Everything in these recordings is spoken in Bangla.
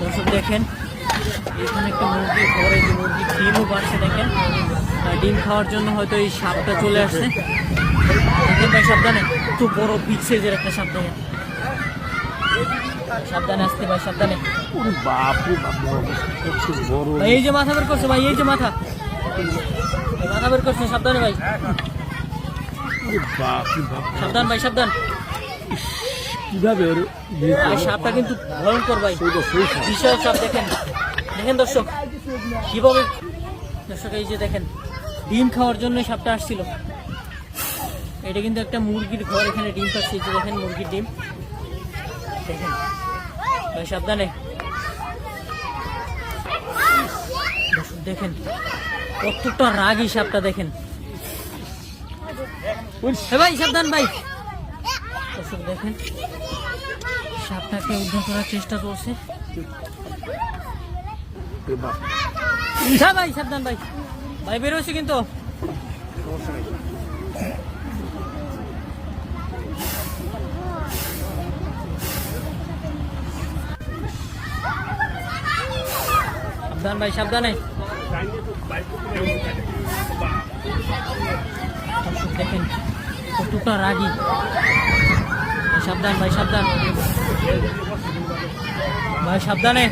দর্শক দেখেন এখানে একটা মুরগি ঘরে যে মুরগি ডিমও পাচ্ছে দেখেন, ডিম খাওয়ার জন্য হয়তো এই সাপটা চলে আসছে। দেখেন ভাই সাবধানে, একটু বড় বিগ সাইজের একটা সাপ দেখেন, সাবধানে আসতে ভাই সাবধানে। ভাই এই যে মাথা বের করছে ভাই, এই যে মাথা বের করছে, সাবধানে ভাই, সাবধান ভাই সাবধান। সাপটা কিন্তু ভয়ঙ্কর ভাই, বিশাল সাপ। দেখেন দেখেন দর্শক কিভাবে, দর্শক এই যে দেখেন ডিম খাওয়ার জন্য সাপটা আসছিল। এটা কিন্তু একটা মুরগির ঘর, এখানে ডিম পাচ্ছে, এই যে দেখেন মুরগির ডিম। দেখেন ভাই সাবধানে, দর্শক দেখেন কতটা রাগী সাপটা দেখেন ভাই, সাবধান ভাই। দর্শক দেখেন সাপটাকে উদ্ধার করার চেষ্টা করছে ভাই, সাবধান ভাই, ভাই বেরোচ্ছে কিন্তু। সাবধান ভাই সাবধানে, দেখেন কতটা রাগী। সাবধান ভাই সাবধান, ভাই সাবধানে।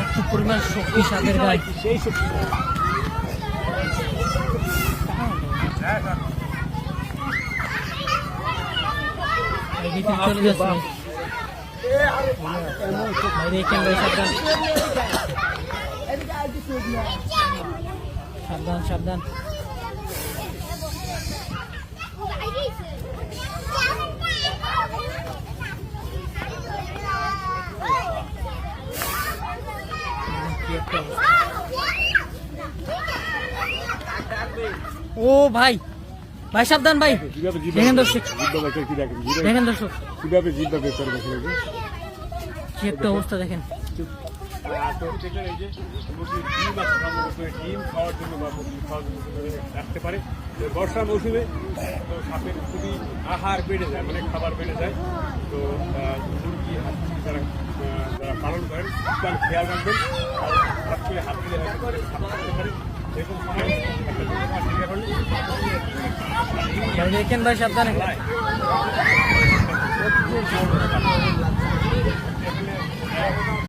একটু পরিমাণ শক্তি সাপের গায়ে, চলে যাচ্ছে ভাই, দেখেন ভাই সাবধান, সাবধান সাবধান। ও ভাই, ভাই সাবধান ভাই, দেখেন দর্শক, দেখেন দর্শক কি একটা অবস্থা দেখেন। ডিম খাওয়ার জন্য বা মুরগি খাওয়ার জন্য রাখতে পারে। বর্ষার মৌসুমে তো সাপের খুবই আহার বেড়ে যায়, মানে খাবার বেড়ে যায়। তো মুরগি যারা পালন করেন তার খেয়াল রাখবেন, হাত করে হাত দিলে সাপ থাকতে পারে। এরকম সময় দেখেন ভাই সাবধানে।